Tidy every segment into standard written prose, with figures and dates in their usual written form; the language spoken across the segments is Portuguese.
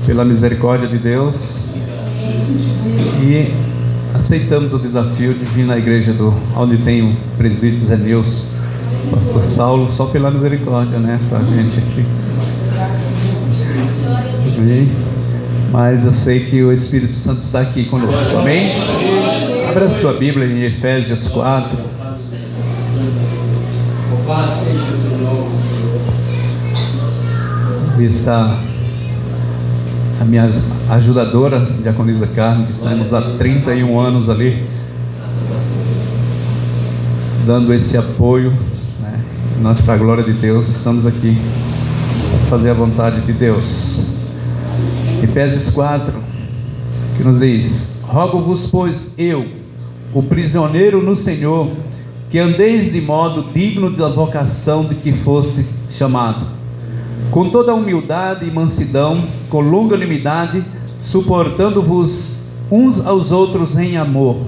pela misericórdia de Deus, e aceitamos o desafio de vir na igreja onde tem o presbítero Zé Nilson, pastor Saulo, só pela misericórdia, né, pra gente aqui. Amém? Mas eu sei que o Espírito Santo está aqui conosco, amém? Abra sua Bíblia em Efésios 4. Ali está a minha ajudadora, Diaconisa Carmen, que estamos há 31 anos ali, dando esse apoio, né? Nós, para a glória de Deus, estamos aqui para fazer a vontade de Deus. Efésios 4, que nos diz: rogo-vos, pois, eu, o prisioneiro no Senhor, que andeis de modo digno da vocação de que foste chamado, com toda humildade e mansidão, com longanimidade, suportando-vos uns aos outros em amor,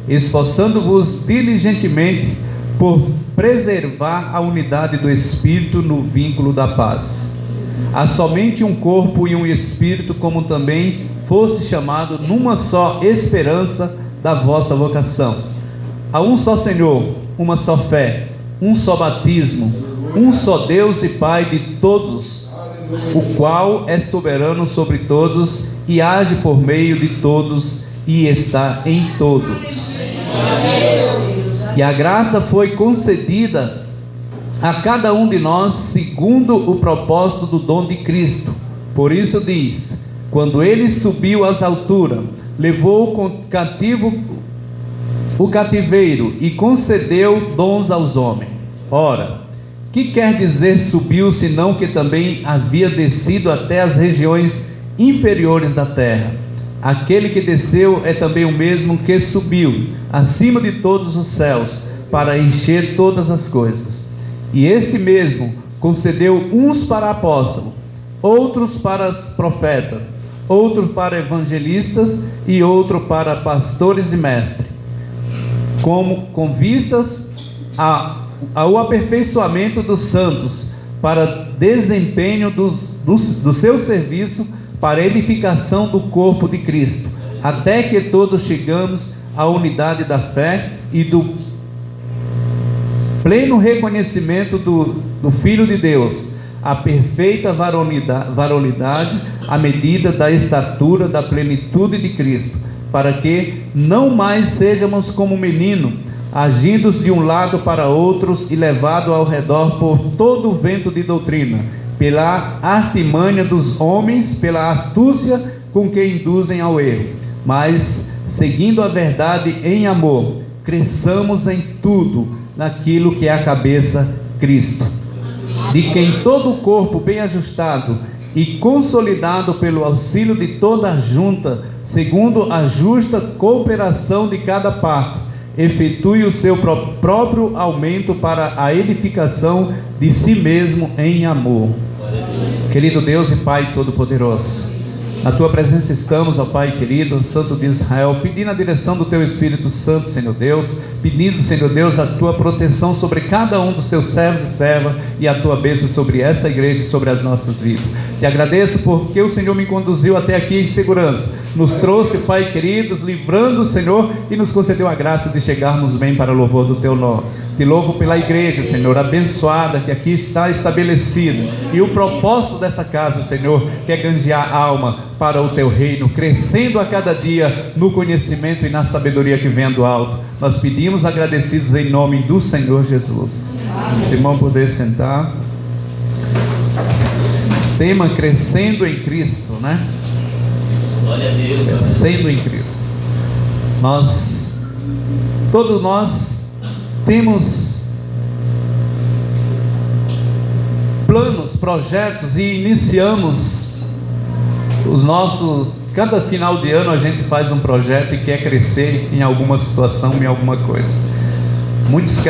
esforçando-vos diligentemente por preservar a unidade do Espírito no vínculo da paz. Há somente um corpo e um Espírito, como também foste chamado numa só esperança da vossa vocação. Há um só Senhor, uma só fé, um só batismo, um só Deus e Pai de todos, o qual é soberano sobre todos e age por meio de todos e está em todos. E a graça foi concedida a cada um de nós segundo o propósito do dom de Cristo. Por isso diz: quando ele subiu às alturas, levou cativo o cativeiro e concedeu dons aos homens. Ora, que quer dizer subiu, senão que também havia descido até as regiões inferiores da terra? Aquele que desceu é também o mesmo que subiu acima de todos os céus, para encher todas as coisas. E este mesmo concedeu uns para apóstolos, outros para profetas, outros para evangelistas e outros para pastores e mestres, com vistas ao aperfeiçoamento dos santos, para desempenho do seu serviço, para edificação do corpo de Cristo, até que todos chegamos à unidade da fé e do pleno reconhecimento do Filho de Deus, a perfeita varonilidade, à medida da estatura da plenitude de Cristo, para que não mais sejamos como menino, agindo de um lado para outros e levado ao redor por todo o vento de doutrina, pela artimanha dos homens, pela astúcia com que induzem ao erro, mas seguindo a verdade em amor, cresçamos em tudo naquilo que é a cabeça, Cristo, de quem todo o corpo bem ajustado e consolidado pelo auxílio de toda a junta, segundo a justa cooperação de cada parte, efetue o seu próprio aumento para a edificação de si mesmo em amor. Querido Deus e Pai Todo-Poderoso, na Tua presença estamos, ó Pai querido, Santo de Israel, pedindo a direção do Teu Espírito Santo, Senhor Deus, pedindo, Senhor Deus, a Tua proteção sobre cada um dos Teus servos e servas, e a Tua bênção sobre esta igreja e sobre as nossas vidas. Te agradeço porque o Senhor me conduziu até aqui em segurança, nos trouxe, Pai querido, livrando o Senhor, e nos concedeu a graça de chegarmos bem para o louvor do Teu nome. Te louvo pela igreja, Senhor, abençoada, que aqui está estabelecida, e o propósito dessa casa, Senhor, que é ganhar alma para o Teu reino, crescendo a cada dia no conhecimento e na sabedoria que vem do alto. Nós pedimos agradecidos em nome do Senhor Jesus. Se irmão poder sentar. Tema crescendo em Cristo, né? Glória a Deus. Crescendo em Cristo. Todos nós temos planos, projetos e iniciamos cada final de ano a gente faz um projeto e quer crescer em alguma situação, em alguma coisa. Muitos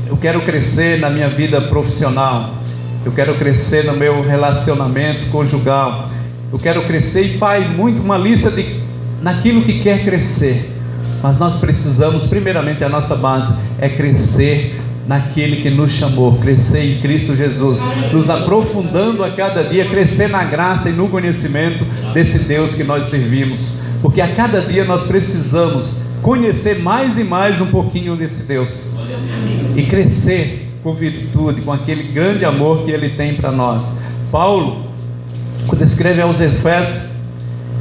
eu quero crescer na minha vida profissional, eu quero crescer no meu relacionamento conjugal, eu quero crescer, e faz muito uma lista naquilo que quer crescer. Mas nós precisamos, primeiramente, a nossa base é crescer naquele que nos chamou, crescer em Cristo Jesus, nos aprofundando a cada dia, crescer na graça e no conhecimento desse Deus que nós servimos, porque a cada dia nós precisamos conhecer mais e mais um pouquinho desse Deus, e crescer com virtude, com aquele grande amor que Ele tem para nós. Paulo, quando escreve aos Efésios,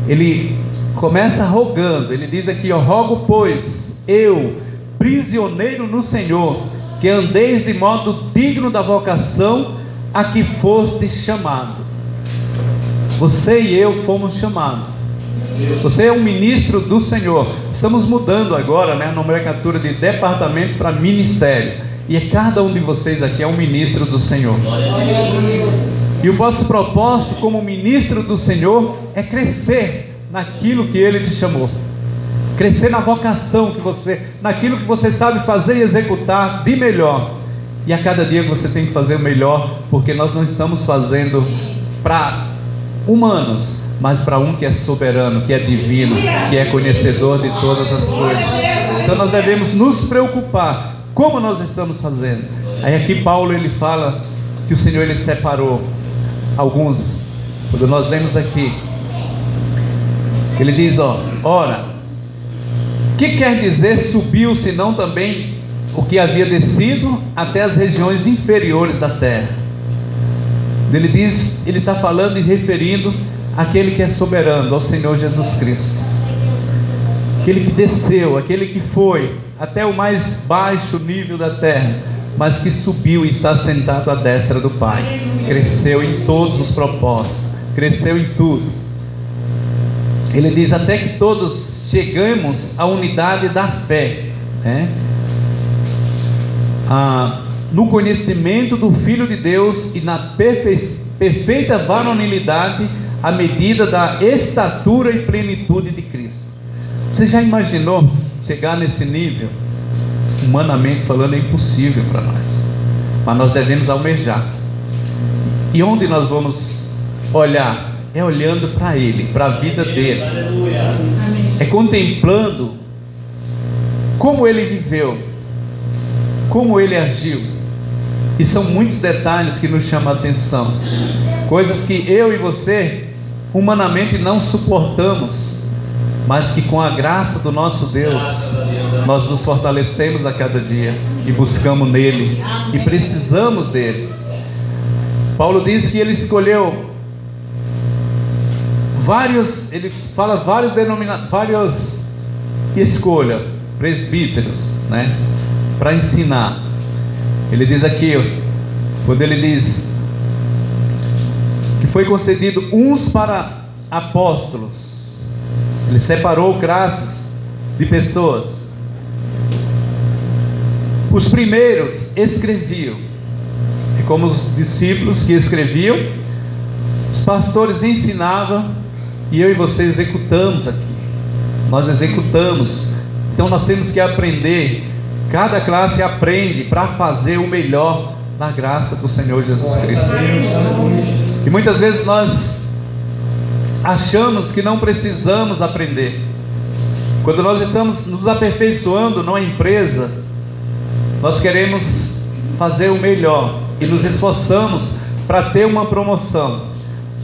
ele começa rogando, ele diz aqui, rogo pois, eu, prisioneiro no Senhor, que andeis de modo digno da vocação a que fostes chamado. Você e eu fomos chamados. Você é um ministro do Senhor. Estamos mudando agora, a nomenclatura de departamento para ministério, e cada um de vocês aqui é um ministro do Senhor. E o vosso propósito como ministro do Senhor é crescer naquilo que Ele te chamou, crescer na vocação que você, naquilo que você sabe fazer e executar de melhor. E a cada dia você tem que fazer o melhor, porque nós não estamos fazendo para humanos, mas para um que é soberano, que é divino, que é conhecedor de todas as coisas. Então nós devemos nos preocupar como nós estamos fazendo. Aí aqui Paulo ele fala que o Senhor ele separou alguns. Quando nós vemos aqui, ele diz, ora, que quer dizer subiu, senão também o que havia descido até as regiões inferiores da terra? Ele diz, ele está falando e referindo àquele que é soberano, ao Senhor Jesus Cristo, aquele que desceu, aquele que foi até o mais baixo nível da terra, mas que subiu e está sentado à destra do Pai, cresceu em todos os propósitos, cresceu em tudo. Ele diz até que todos chegamos à unidade da fé, no conhecimento do Filho de Deus e na perfeita varonilidade, à medida da estatura e plenitude de Cristo. Você já imaginou chegar nesse nível? Humanamente falando, é impossível para nós, mas nós devemos almejar. E onde nós vamos olhar? É olhando para Ele, para a vida dele, é contemplando como Ele viveu, como Ele agiu. E são muitos detalhes que nos chamam a atenção, coisas que eu e você humanamente não suportamos, mas que com a graça do nosso Deus nós nos fortalecemos a cada dia e buscamos nele e precisamos dele. Paulo diz que ele escolheu ele fala várias escolhas, presbíteros, para ensinar. Ele diz aqui, quando ele diz que foi concedido uns para apóstolos, ele separou classes de pessoas. Os primeiros escreviam, é como os discípulos que escreviam, os pastores ensinavam, e eu e você executamos aqui. Nós executamos. Então nós temos que aprender. Cada classe aprende para fazer o melhor na graça do Senhor Jesus Cristo. E muitas vezes nós achamos que não precisamos aprender. Quando nós estamos nos aperfeiçoando numa empresa, nós queremos fazer o melhor e nos esforçamos para ter uma promoção.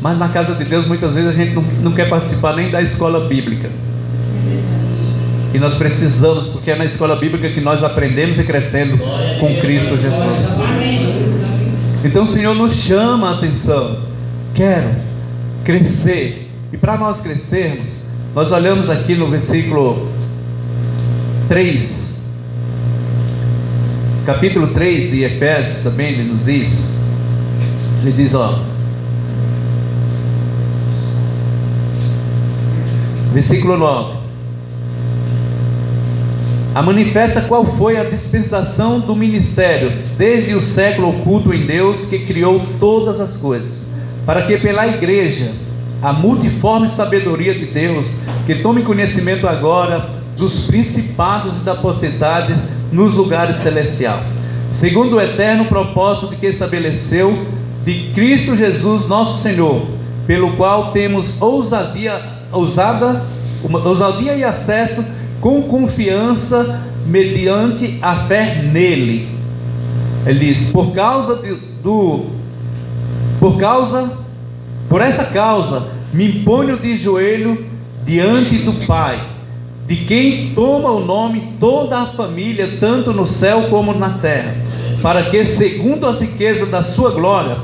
Mas na casa de Deus muitas vezes a gente não quer participar nem da escola bíblica. E nós precisamos, porque é na escola bíblica que nós aprendemos e crescendo com Cristo Jesus. Então o Senhor nos chama a atenção. Quero crescer. E para nós crescermos, nós olhamos aqui no versículo 3, capítulo 3 de Efésios também, ele nos diz, ele diz, versículo 9: a manifesta qual foi a dispensação do ministério, desde o século oculto em Deus, que criou todas as coisas, para que pela igreja, a multiforme sabedoria de Deus, que tome conhecimento agora dos principados e da potestade nos lugares celestiais, segundo o eterno propósito de que estabeleceu, de Cristo Jesus nosso Senhor, pelo qual temos ousadia e acesso com confiança mediante a fé nele. Ele diz: por essa causa me imponho de joelho diante do Pai, de quem toma o nome toda a família, tanto no céu como na terra, para que, segundo as riquezas da sua glória,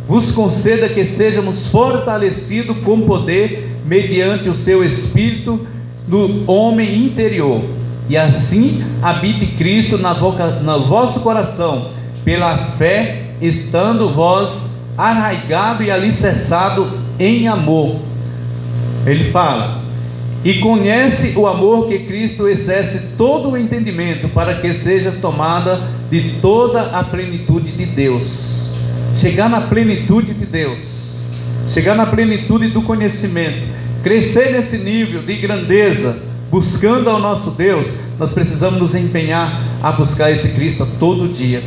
vos conceda que sejamos fortalecidos com poder, mediante o seu Espírito, no homem interior, e assim habite Cristo no vosso coração, pela fé, estando vós arraigado e alicerçado em amor. Ele fala: e conhece o amor que Cristo exerce todo o entendimento, para que sejas tomada de toda a plenitude de Deus. Chegar na plenitude de Deus, chegar na plenitude do conhecimento, crescer nesse nível de grandeza, buscando ao nosso Deus. Nós precisamos nos empenhar a buscar esse Cristo todo dia,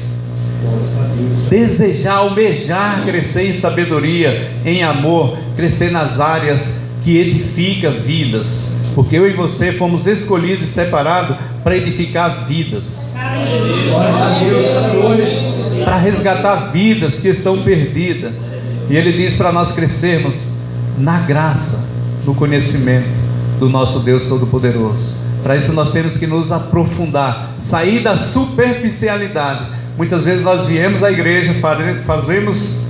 desejar, almejar crescer em sabedoria, em amor, crescer nas áreas que edifica vidas, porque eu e você fomos escolhidos e separados para edificar vidas, para resgatar vidas que estão perdidas. E Ele diz para nós crescermos na graça, no conhecimento do nosso Deus Todo-Poderoso. Para isso nós temos que nos aprofundar, sair da superficialidade. Muitas vezes nós viemos à igreja, fazemos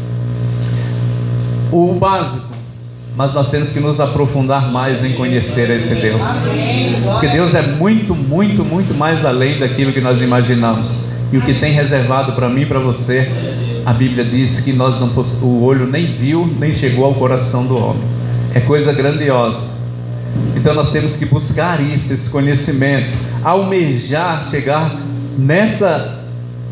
o básico, mas nós temos que nos aprofundar mais em conhecer esse Deus, porque Deus é muito, muito, muito mais além daquilo que nós imaginamos. E o que tem reservado para mim e para você, a Bíblia diz que o olho nem viu, nem chegou ao coração do homem. É coisa grandiosa. Então nós temos que buscar isso, esse conhecimento, almejar chegar nessa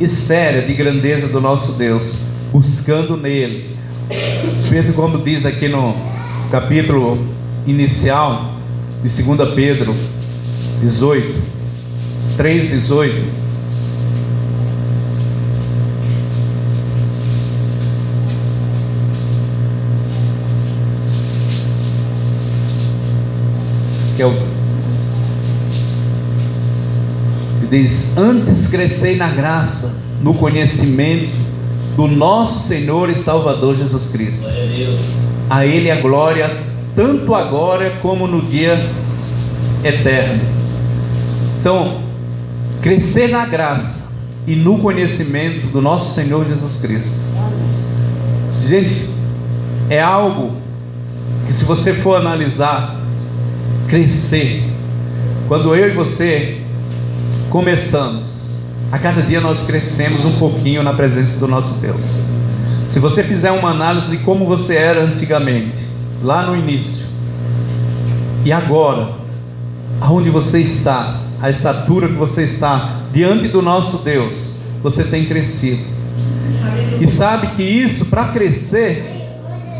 esfera de grandeza do nosso Deus, buscando nele. Pedro, como diz aqui no capítulo inicial de 2 Pedro 3:18, que diz: antes crescei na graça, no conhecimento do nosso Senhor e Salvador Jesus Cristo. A Ele a glória, tanto agora como no dia eterno. Então, crescer na graça e no conhecimento do nosso Senhor Jesus Cristo, gente, é algo que, se você for analisar, crescer, quando eu e você começamos, a cada dia nós crescemos um pouquinho na presença do nosso Deus. Se você fizer uma análise de como você era antigamente, lá no início, e agora, aonde você está, a estatura que você está diante do nosso Deus, você tem crescido. E sabe que isso, para crescer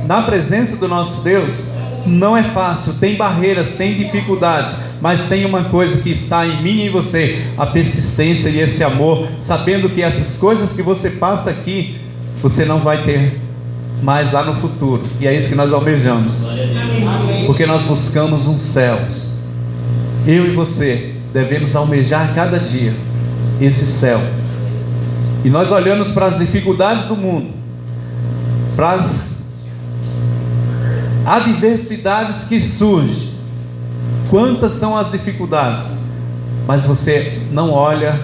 na presença do nosso Deus, não é fácil, tem barreiras, tem dificuldades, mas tem uma coisa que está em mim e em você: a persistência e esse amor, sabendo que essas coisas que você passa aqui, você não vai ter mais lá no futuro. E é isso que nós almejamos, porque nós buscamos um céu. Eu e você devemos almejar cada dia esse céu. E nós olhamos para as dificuldades do mundo, para as adversidades que surgem. Quantas são as dificuldades? Mas você não olha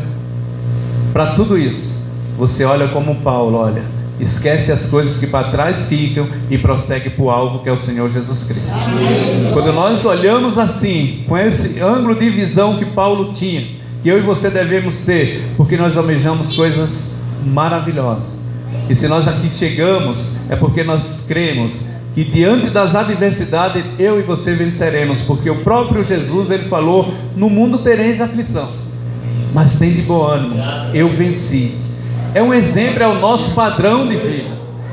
para tudo isso. Você olha como Paulo olha: esquece as coisas que para trás ficam e prossegue para o alvo, que é o Senhor Jesus Cristo. Quando nós olhamos assim, com esse ângulo de visão que Paulo tinha, que eu e você devemos ter, porque nós almejamos coisas maravilhosas. E se nós aqui chegamos, é porque nós cremos que diante das adversidades eu e você venceremos, porque o próprio Jesus, Ele falou: no mundo tereis aflição, mas tem de bom ânimo, eu venci. É um exemplo, é o nosso padrão de vida,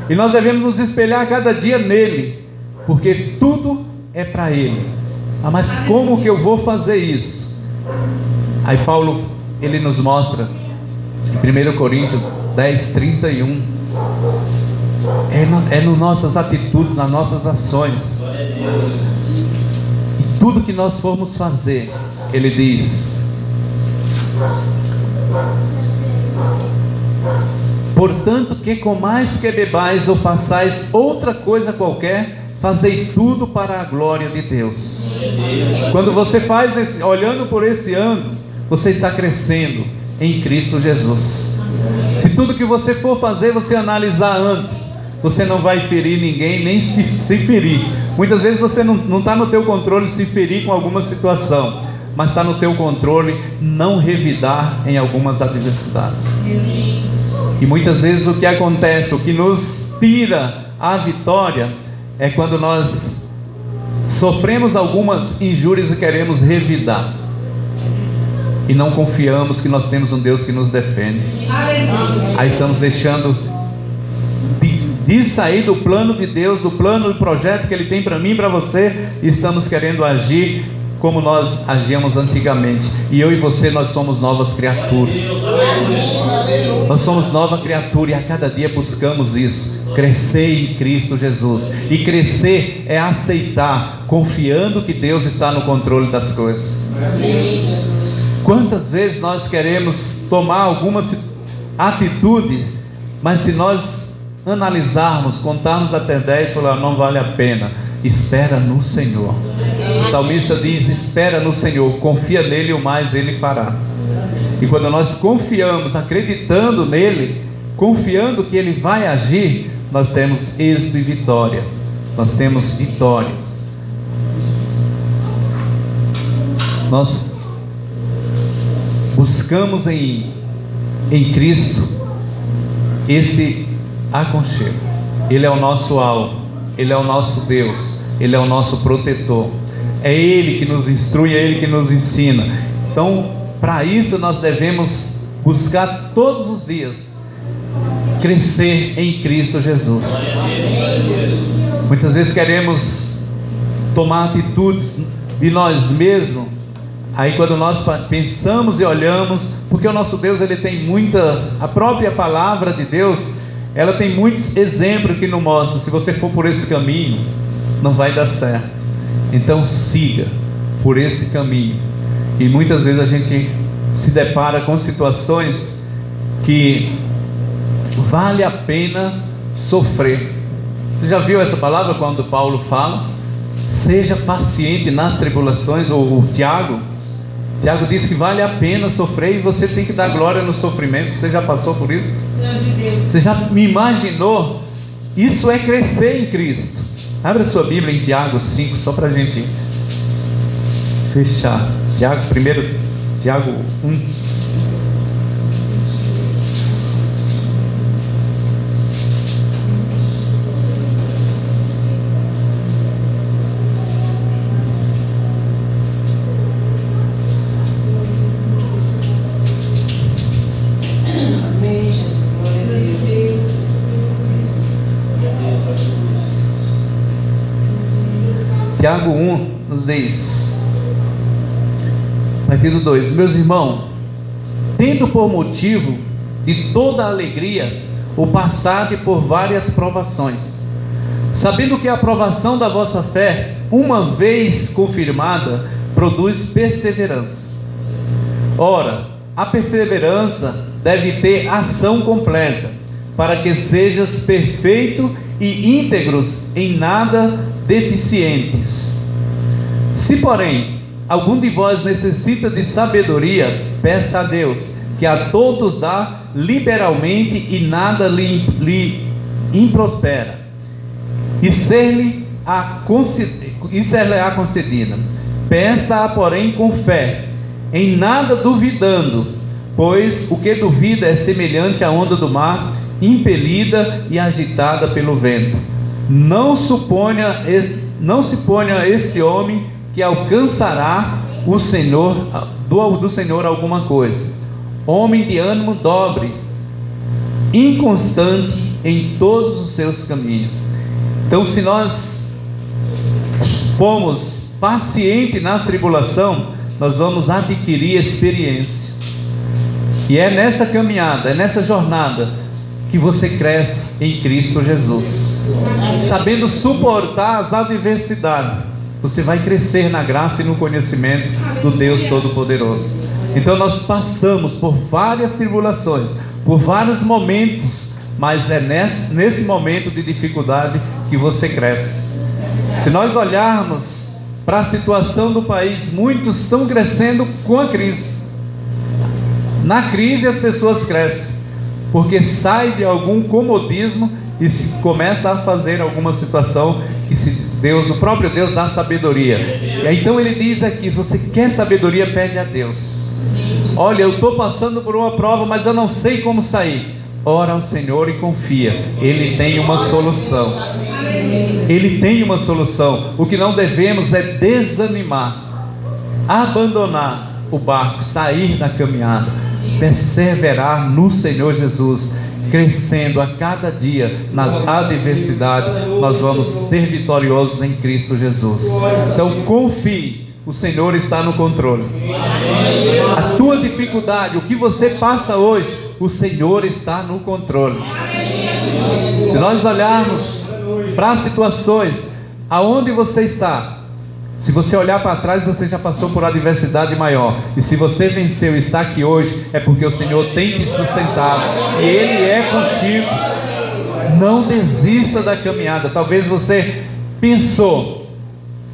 e nós devemos nos espelhar cada dia nele, porque tudo é para Ele. Mas como que eu vou fazer isso? Aí Paulo, ele nos mostra em 1 Coríntios 10:31, é nas nossas atitudes, nas nossas ações, e tudo que nós formos fazer, ele diz: Portanto, que comais, que bebais ou façais outra coisa qualquer, fazei tudo para a glória de Deus. Quando você faz olhando por esse ano, você está crescendo em Cristo Jesus. Se tudo que você for fazer, você analisar antes, você não vai ferir ninguém, nem se ferir. Muitas vezes você não está no teu controle se ferir com alguma situação, mas está no teu controle não revidar em algumas adversidades. E muitas vezes o que acontece, o que nos tira a vitória, é quando nós sofremos algumas injúrias e queremos revidar, e não confiamos que nós temos um Deus que nos defende. Aí estamos deixando de sair do plano de Deus, do plano do projeto que Ele tem para mim e para você, e estamos querendo agir como nós agíamos antigamente. E eu e você, nós somos novas criaturas. Nós somos nova criatura, e a cada dia buscamos isso, crescer em Cristo Jesus. E crescer é aceitar, confiando que Deus está no controle das coisas. Quantas vezes nós queremos tomar alguma atitude, mas se nós analisarmos, contarmos até 10, falar, não vale a pena. Espera no Senhor. O salmista diz: espera no Senhor, confia nele, o mais Ele fará. E quando nós confiamos, acreditando nele, confiando que Ele vai agir, nós temos êxito e vitória. Nós temos vitórias. Nós buscamos em Cristo esse aconchego. Ele é o nosso alvo, Ele é o nosso Deus, Ele é o nosso protetor. É Ele que nos instrui, é Ele que nos ensina. Então, para isso nós devemos buscar todos os dias crescer em Cristo Jesus. Muitas vezes queremos tomar atitudes de nós mesmos. Aí quando nós pensamos e olhamos, porque o nosso Deus, Ele tem muitas, a própria palavra de Deus, ela tem muitos exemplos que nos mostram, se você for por esse caminho, não vai dar certo. Então siga por esse caminho. E muitas vezes a gente se depara com situações que vale a pena sofrer. Você já viu essa palavra quando Paulo fala? Seja paciente nas tribulações, ou o Tiago diz que vale a pena sofrer, e você tem que dar glória no sofrimento. Você já passou por isso? Você já me imaginou? Isso é crescer em Cristo. Abre a sua Bíblia em Tiago 5, só para a gente fechar. Tiago 1. Tiago 1 nos diz, capítulo 2: meus irmãos, tendo por motivo de toda alegria o passar por várias provações, sabendo que a aprovação da vossa fé, uma vez confirmada, produz perseverança. Ora, a perseverança deve ter ação completa, para que sejas perfeito e íntegros, em nada deficientes. Se porém algum de vós necessita de sabedoria, peça a Deus, que a todos dá liberalmente, e nada lhe improspera, e ser-lhe-á concedida. Peça-a, porém, com fé, em nada duvidando, pois o que duvida é semelhante à onda do mar, impelida e agitada pelo vento. Não se ponha esse homem que alcançará o Senhor, do Senhor alguma coisa. Homem de ânimo dobre, inconstante em todos os seus caminhos. Então, se nós formos pacientes na tribulação, nós vamos adquirir experiência. E é nessa caminhada, é nessa jornada, que você cresce em Cristo Jesus. Sabendo suportar as adversidades, você vai crescer na graça e no conhecimento do Deus Todo-Poderoso. Então nós passamos por várias tribulações, por vários momentos mas é nesse momento de dificuldade que você cresce. Se nós olharmos para a situação do país, muitos estão crescendo com a crise. Na crise as pessoas crescem, porque sai de algum comodismo e se começa a fazer alguma situação que o próprio Deus dá sabedoria. E então ele diz aqui: você quer sabedoria, pede a Deus. Olha, eu estou passando por uma prova, mas eu não sei como sair. Ora ao Senhor e confia, Ele tem uma solução. Ele tem uma solução. O que não devemos é desanimar, abandonar o barco, sair da caminhada, perseverar no Senhor Jesus, crescendo a cada dia nas adversidades. Nós vamos ser vitoriosos em Cristo Jesus. Então confie, o Senhor está no controle. A tua dificuldade, o que você passa hoje, o Senhor está no controle. Se nós olharmos para as situações, aonde você está, se você olhar para trás, você já passou por adversidade maior. E se você venceu e está aqui hoje, é porque o Senhor tem te sustentado. E Ele é contigo. Não desista da caminhada. Talvez você pensou,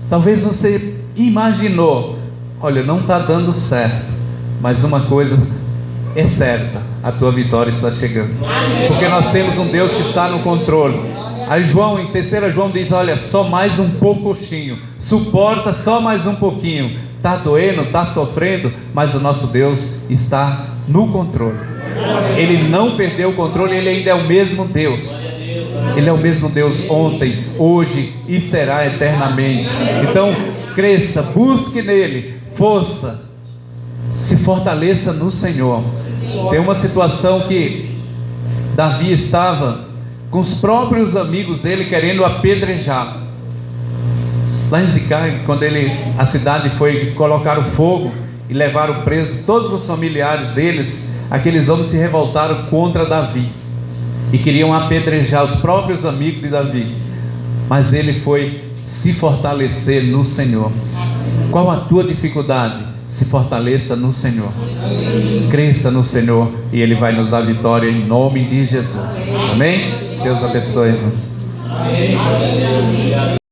talvez você imaginou: olha, não está dando certo. Mas uma coisa é certa: a tua vitória está chegando. Porque nós temos um Deus que está no controle. Aí João, em 3 João diz: olha, só mais um pouquinho, suporta só mais um pouquinho. Está doendo, está sofrendo, mas o nosso Deus está no controle. Ele não perdeu o controle, Ele ainda é o mesmo Deus. Ele é o mesmo Deus ontem, hoje e será eternamente. Então cresça, busque nele força, se fortaleça no Senhor. Tem uma situação que Davi estava com os próprios amigos dele querendo apedrejar. Lá em Ziclag, quando a cidade foi colocar o fogo e levaram preso todos os familiares deles, aqueles homens se revoltaram contra Davi e queriam apedrejar os próprios amigos de Davi. Mas ele foi se fortalecer no Senhor. Qual a tua dificuldade? Se fortaleça no Senhor, cresça no Senhor, e Ele vai nos dar vitória em nome de Jesus. Amém? Deus abençoe, irmãos.